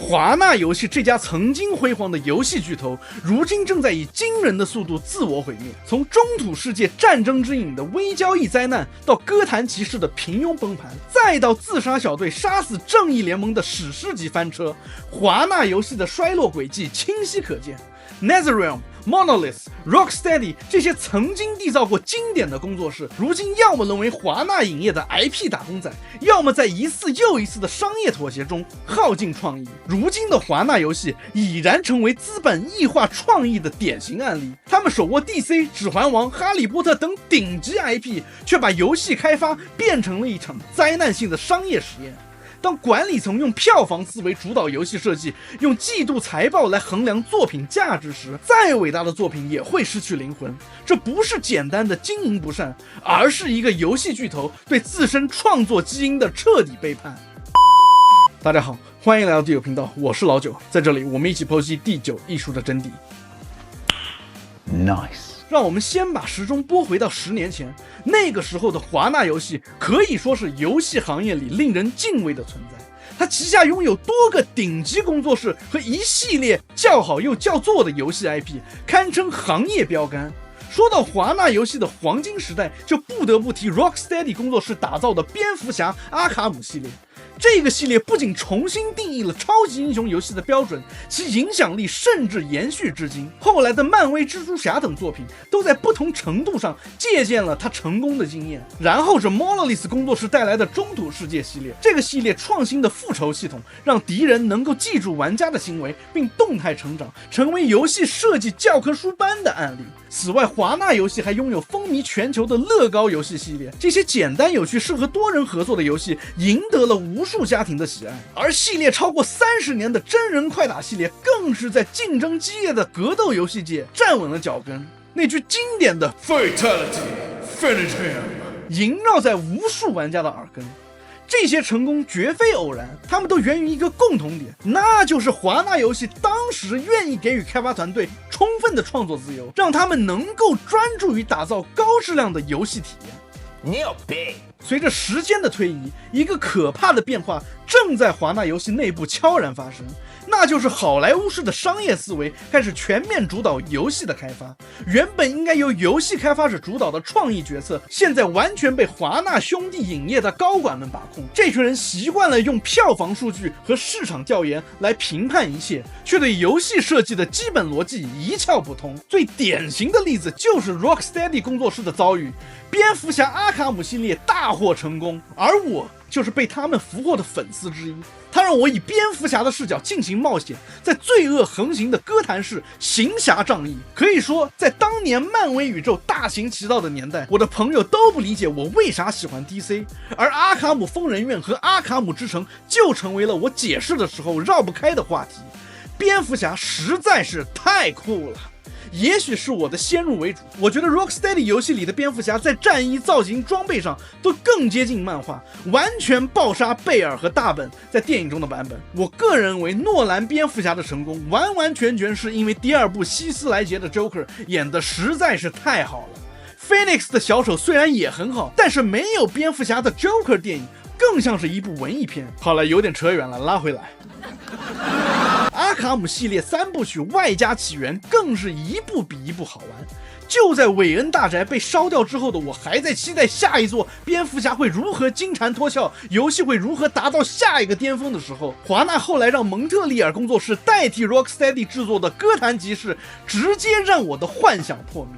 华纳游戏这家曾经辉煌的游戏巨头，如今正在以惊人的速度自我毁灭。从中土世界战争之影的微交易灾难，到哥谭骑士的平庸崩盘，再到自杀小队杀死正义联盟的史诗级翻车，华纳游戏的衰落轨迹清晰可见。NetherRealm、Monolith、Rocksteady 这些曾经缔造过经典的工作室，如今要么沦为华纳影业的 IP 打工仔，要么在一次又一次的商业妥协中耗尽创意。如今的华纳游戏已然成为资本异化创意的典型案例。他们手握 DC、指环王、哈利波特等顶级 IP， 却把游戏开发变成了一场灾难性的商业实验。当管理层用票房思维主导游戏设计，用季度财报来衡量作品价值时，再伟大的作品也会失去灵魂。这不是简单的经营不善，而是一个游戏巨头对自身创作基因的彻底背叛。大家好，欢迎来到第九频道，我是老九，在这里我们一起剖析第九艺术的真谛。Nice。让我们先把时钟拨回到10年前，那个时候的华纳游戏可以说是游戏行业里令人敬畏的存在。它旗下拥有多个顶级工作室和一系列叫好又叫座的游戏 IP， 堪称行业标杆。说到华纳游戏的黄金时代，就不得不提 Rocksteady 工作室打造的蝙蝠侠阿卡姆系列。这个系列不仅重新定义了超级英雄游戏的标准，其影响力甚至延续至今。后来的漫威蜘蛛侠等作品都在不同程度上借鉴了他成功的经验。然后是 Monolith 工作室带来的中土世界系列，这个系列创新的复仇系统让敌人能够记住玩家的行为并动态成长，成为游戏设计教科书般的案例。此外，华纳游戏还拥有风靡全球的乐高游戏系列，这些简单有趣适合多人合作的游戏赢得了无数家庭的喜爱。而系列超过30年的真人快打系列更是在竞争激烈的格斗游戏界站稳了脚跟。那句经典的 Fatality Finish Him 萦绕在无数玩家的耳根。这些成功绝非偶然，他们都源于一个共同点，那就是华纳游戏当时愿意给予开发团队充分的创作自由，让他们能够专注于打造高质量的游戏体验。牛逼！随着时间的推移，一个可怕的变化正在华纳游戏内部悄然发生，那就是好莱坞式的商业思维开始全面主导游戏的开发。原本应该由游戏开发者主导的创意决策，现在完全被华纳兄弟影业的高管们把控。这群人习惯了用票房数据和市场调研来评判一切，却对游戏设计的基本逻辑一窍不通。最典型的例子就是 Rocksteady 工作室的遭遇。蝙蝠侠阿卡姆系列大获成功，而我就是被他们俘获的粉丝之一。他让我以蝙蝠侠的视角进行冒险，在罪恶横行的哥谭市行侠仗义。可以说，在当年漫威宇宙大行其道的年代，我的朋友都不理解我为啥喜欢 DC， 而阿卡姆疯人院和阿卡姆之城就成为了我解释的时候绕不开的话题。蝙蝠侠实在是太酷了。也许是我的先入为主，我觉得 Rocksteady 游戏里的蝙蝠侠在战衣、造型、装备上都更接近漫画，完全暴杀贝尔和大本在电影中的版本。我个人认为诺兰蝙蝠侠的成功完完全全是因为第二部希斯莱杰的 Joker 演得实在是太好了。Phoenix 的小丑虽然也很好，但是没有蝙蝠侠的 Joker 电影更像是一部文艺片。好了，有点扯远了，拉回来。阿卡姆系列3部曲外加起源更是一部比一部好玩。就在韦恩大宅被烧掉之后的我还在期待下一座蝙蝠侠会如何金蝉脱壳，游戏会如何达到下一个巅峰的时候，华纳后来让蒙特利尔工作室代替 Rocksteady 制作的哥谭骑士直接让我的幻想破灭。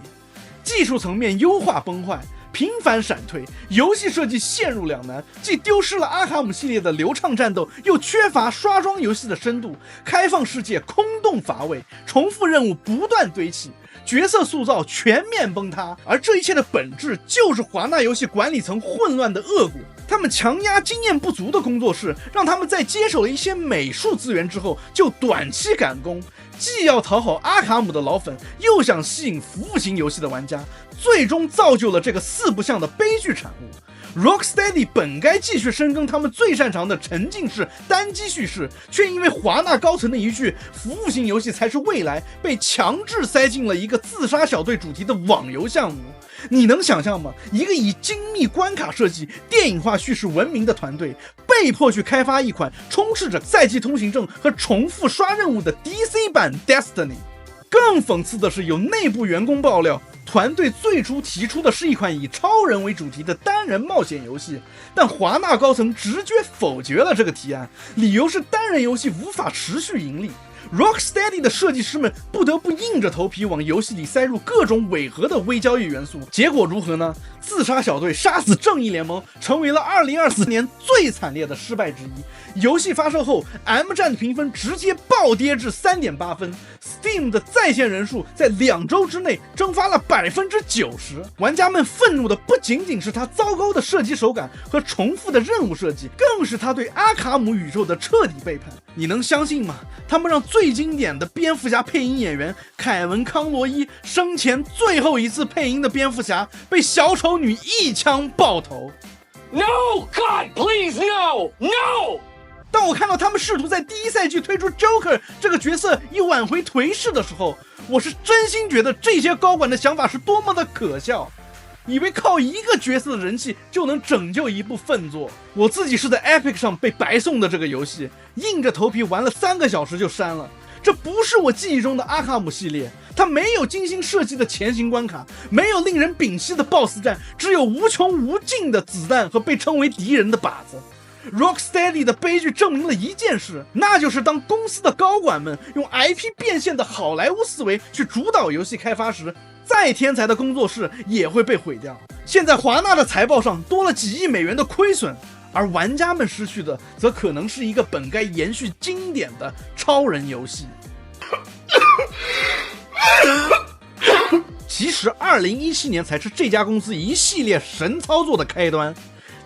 技术层面优化崩坏，频繁闪退，游戏设计陷入两难，既丢失了阿卡姆系列的流畅战斗，又缺乏刷装游戏的深度，开放世界空洞乏味，重复任务不断堆砌，角色塑造全面崩塌。而这一切的本质就是华纳游戏管理层混乱的恶果。他们强压经验不足的工作室，让他们在接手了一些美术资源之后就短期赶工，既要讨好阿卡姆的老粉，又想吸引服务型游戏的玩家，最终造就了这个4不像的悲剧产物。Rocksteady 本该继续深耕他们最擅长的沉浸式单机叙事，却因为华纳高层的一句服务型游戏才是未来，被强制塞进了一个自杀小队主题的网游项目。你能想象吗？一个以精密关卡设计、电影化叙事闻名的团队，被被迫去开发一款充斥着赛季通行证和重复刷任务的 DC 版 Destiny。更讽刺的是，有内部员工爆料，团队最初提出的是一款以超人为主题的单人冒险游戏，但华纳高层直接否决了这个提案，理由是单人游戏无法持续盈利。Rocksteady 的设计师们不得不硬着头皮往游戏里塞入各种违和的微交易元素，结果如何呢？自杀小队杀死正义联盟成为了2024年最惨烈的失败之一。游戏发售后 ，M 站的评分直接暴跌至3.8分 ，Steam 的在线人数在2周之内蒸发了90%。玩家们愤怒的不仅仅是它糟糕的射击手感和重复的任务设计，更是它对阿卡姆宇宙的彻底背叛。你能相信吗？他们让最经典的蝙蝠侠配音演员凯文·康罗伊生前最后一次配音的蝙蝠侠被小丑女一枪爆头。 No, God, please, no, no! 当我看到他们试图在第一赛季推出 Joker 这个角色以挽回颓势的时候，我是真心觉得这些高管的想法是多么的可笑，以为靠一个角色的人气就能拯救一部粪作。我自己是在 Epic 上被白送的这个游戏，硬着头皮玩了3个小时就删了。这不是我记忆中的阿卡姆系列，它没有精心设计的前行关卡，没有令人屏息的 BOSS 战，只有无穷无尽的子弹和被称为敌人的靶子。Rocksteady 的悲剧证明了一件事，那就是当公司的高管们用 IP 变现的好莱坞思维去主导游戏开发时，再天才的工作室也会被毁掉。现在华纳的财报上多了几亿美元的亏损，而玩家们失去的则可能是一个本该延续经典的超人游戏。其实2017年才是这家公司一系列神操作的开端。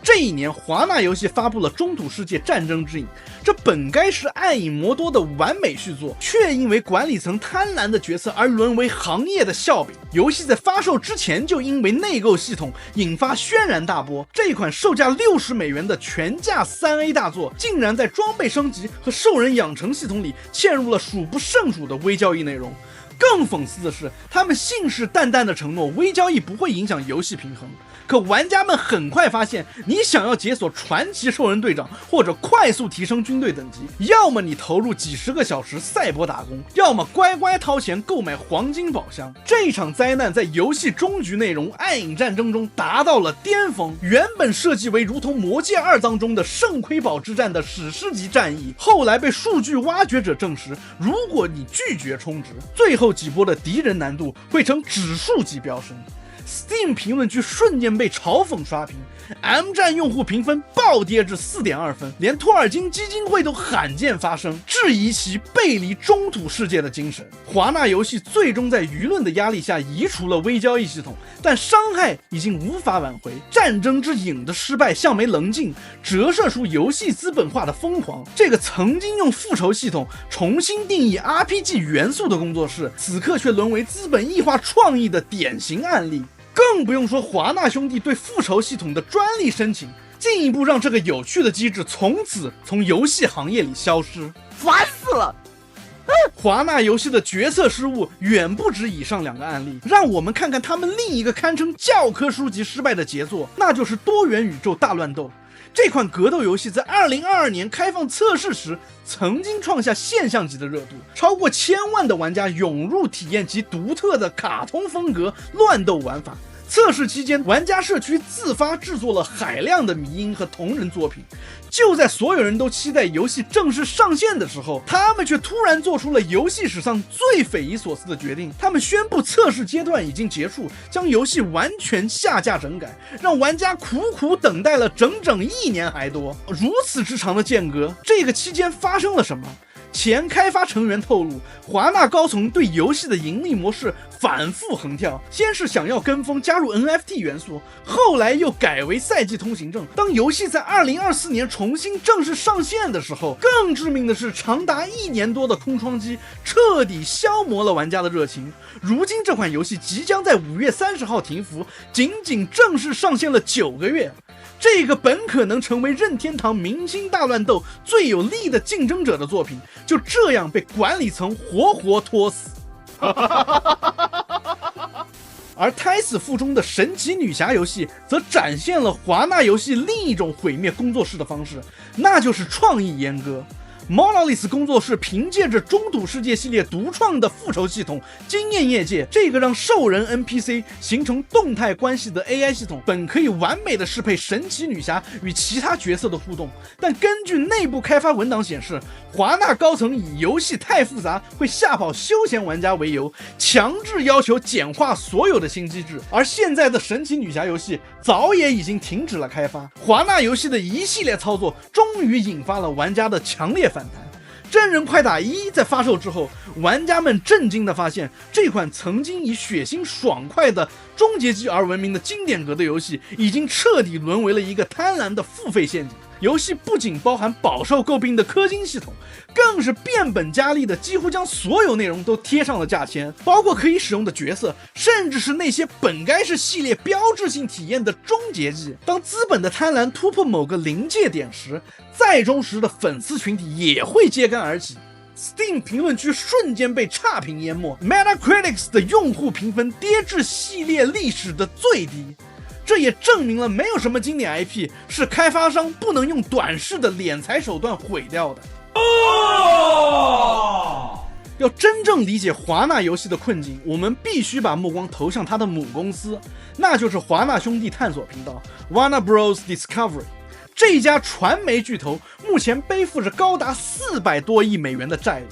这一年，华纳游戏发布了《中土世界：战争之影》，这本该是暗影魔多的完美续作，却因为管理层贪婪的决策而沦为行业的笑柄。游戏在发售之前就因为内购系统引发轩然大波，这款售价60美元的全价3A 大作，竟然在装备升级和兽人养成系统里嵌入了数不胜数的微交易内容。更讽刺的是，他们信誓旦旦的承诺微交易不会影响游戏平衡，可玩家们很快发现，你想要解锁传奇兽人队长或者快速提升军队等级，要么你投入几十个小时赛博打工，要么乖乖掏钱购买黄金宝箱。这场灾难在游戏终局内容暗影战争中达到了巅峰，原本设计为如同魔戒2章中的圣盔堡之战的史诗级战役，后来被数据挖掘者证实，如果你拒绝充值，最后几波的敌人难度会呈指数级飙升。Steam 评论区瞬间被嘲讽刷屏 ，M 站用户评分暴跌至4.2分，连托尔金基金会都罕见发声，质疑其背离中土世界的精神。华纳游戏最终在舆论的压力下移除了微交易系统，但伤害已经无法挽回。战争之影的失败像枚棱镜，折射出游戏资本化的疯狂。这个曾经用复仇系统重新定义 RPG 元素的工作室，此刻却沦为资本异化创意的典型案例。更不用说华纳兄弟对复仇系统的专利申请，进一步让这个有趣的机制从此从游戏行业里消失。烦死了！华纳游戏的决策失误远不止以上2个案例，让我们看看他们另一个堪称教科书级失败的杰作，那就是多元宇宙大乱斗。这款格斗游戏在2022年开放测试时，曾经创下现象级的热度，超过1000万的玩家涌入体验其独特的卡通风格乱斗玩法。测试期间，玩家社区自发制作了海量的迷因和同人作品。就在所有人都期待游戏正式上线的时候，他们却突然做出了游戏史上最匪夷所思的决定。他们宣布测试阶段已经结束，将游戏完全下架整改，让玩家苦苦等待了整整1年还多。如此之长的间隔，这个期间发生了什么？前开发成员透露，华纳高层对游戏的盈利模式反复横跳，先是想要跟风加入 NFT 元素，后来又改为赛季通行证。当游戏在2024年重新正式上线的时候，更致命的是，长达1年多的空窗期彻底消磨了玩家的热情。如今这款游戏即将在5月30号停服，仅仅正式上线了9个月。这个本可能成为任天堂明星大乱斗最有力的竞争者的作品，就这样被管理层活活拖死。而胎死腹中的神奇女侠游戏则展现了华纳游戏另一种毁灭工作室的方式，那就是创意阉割。Monolith 工作室凭借着中土世界系列独创的复仇系统惊艳业界，这个让兽人 NPC 形成动态关系的 AI 系统本可以完美的适配神奇女侠与其他角色的互动，但根据内部开发文档显示，华纳高层以游戏太复杂会吓跑休闲玩家为由，强制要求简化所有的新机制，而现在的神奇女侠游戏早也已经停止了开发。华纳游戏的一系列操作终于引发了玩家的强烈反弹。真人快打1在发售之后，玩家们震惊地发现，这款曾经以血腥爽快的终结技而闻名的经典格斗游戏，已经彻底沦为了一个贪婪的付费陷阱。游戏不仅包含饱受诟病的氪金系统，更是变本加厉的几乎将所有内容都贴上了价签，包括可以使用的角色，甚至是那些本该是系列标志性体验的终结技。当资本的贪婪突破某个临界点时，再忠实的粉丝群体也会揭竿而起。Steam 评论区瞬间被差评淹没 ，Metacritic 的用户评分跌至系列历史的最低。这也证明了没有什么经典 IP 是开发商不能用短视的敛财手段毁掉的。要真正理解华纳游戏的困境，我们必须把目光投向它的母公司，那就是华纳兄弟探索频道 Warner Bros. Discovery。这家传媒巨头目前背负着高达400多亿美元的债务，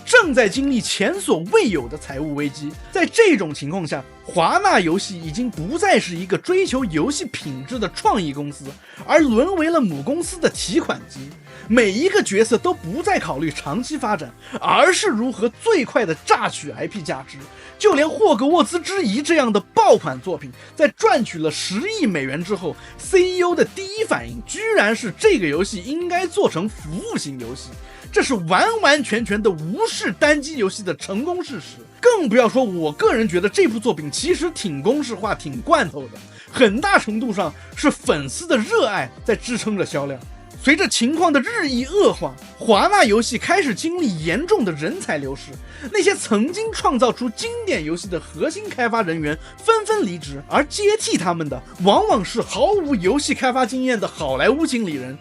正在经历前所未有的财务危机。在这种情况下，华纳游戏已经不再是一个追求游戏品质的创意公司，而沦为了母公司的提款机。每一个角色都不再考虑长期发展，而是如何最快的榨取 IP 价值。就连霍格沃兹之遗这样的爆款作品，在赚取了10亿美元之后， CEO 的第一反应居然是这个游戏应该做成服务型游戏。这是完完全全的无视单机游戏的成功事实。更不要说我个人觉得这部作品其实挺公式化挺罐头的，很大程度上是粉丝的热爱在支撑着销量。随着情况的日益恶化，华纳游戏开始经历严重的人才流失，那些曾经创造出经典游戏的核心开发人员纷纷离职，而接替他们的往往是毫无游戏开发经验的好莱坞经理人。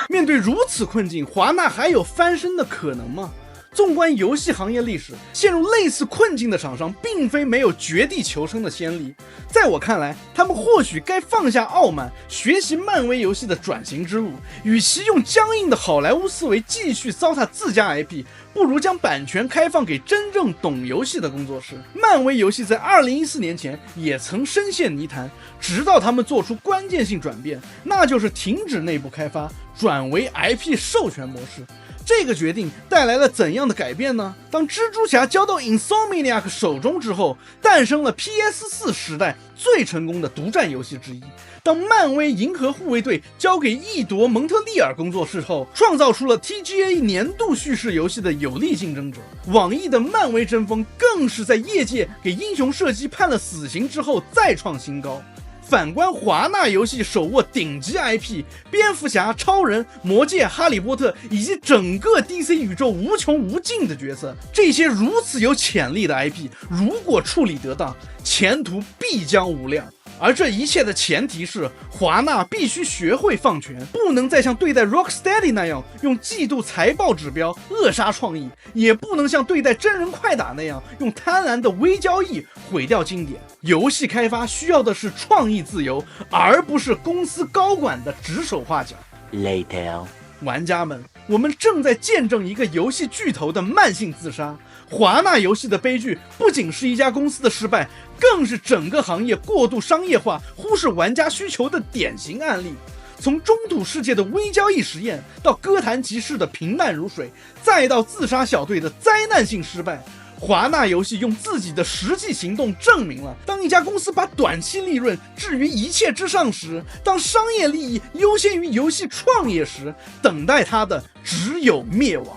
面对如此困境，华纳还有翻身的可能吗？纵观游戏行业历史，陷入类似困境的厂商并非没有绝地求生的先例。在我看来，他们或许该放下傲慢，学习漫威游戏的转型之路。与其用僵硬的好莱坞思维继续糟蹋自家 IP， 不如将版权开放给真正懂游戏的工作室。漫威游戏在2014年前也曾深陷泥潭，直到他们做出关键性转变，那就是停止内部开发，转为 IP 授权模式。这个决定带来了怎样的改变呢？当蜘蛛侠交到 Insomniac 手中之后，诞生了 PS4 时代最成功的独占游戏之一。当漫威银河护卫队交给异夺蒙特利尔工作室后，创造出了 TGA 年度叙事游戏的有力竞争者。网易的漫威争锋更是在业界给英雄射击判了死刑之后再创新高。反观华纳游戏手握顶级 IP， 蝙蝠侠、超人、魔戒、哈利波特以及整个 DC 宇宙无穷无尽的角色，这些如此有潜力的 IP， 如果处理得当，前途必将无量。而这一切的前提是，华纳必须学会放权，不能再像对待 Rocksteady 那样用嫉妒财报指标扼杀创意，也不能像对待真人快打那样用贪婪的微交易毁掉经典。游戏开发需要的是创意自由，而不是公司高管的指手画脚。Later， 玩家们，我们正在见证一个游戏巨头的慢性自杀。华纳游戏的悲剧不仅是一家公司的失败，更是整个行业过度商业化、忽视玩家需求的典型案例。从中土世界的微交易实验，到歌坛骑士的平淡如水，再到自杀小队的灾难性失败，华纳游戏用自己的实际行动证明了，当一家公司把短期利润置于一切之上时，当商业利益优先于游戏创业时，等待它的只有灭亡。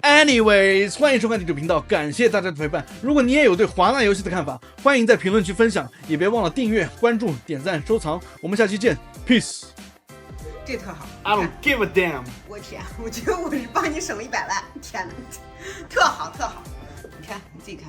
Anyways， 欢迎收看地图频道，感谢大家的陪伴。如果你也有对华纳游戏的看法，欢迎在评论区分享，也别忘了订阅、关注、点赞、收藏。我们下期见 ，Peace。这特好 I don't give a damn。我天，我觉得我是帮你省了100万，天哪，特好特好，你看你自己看。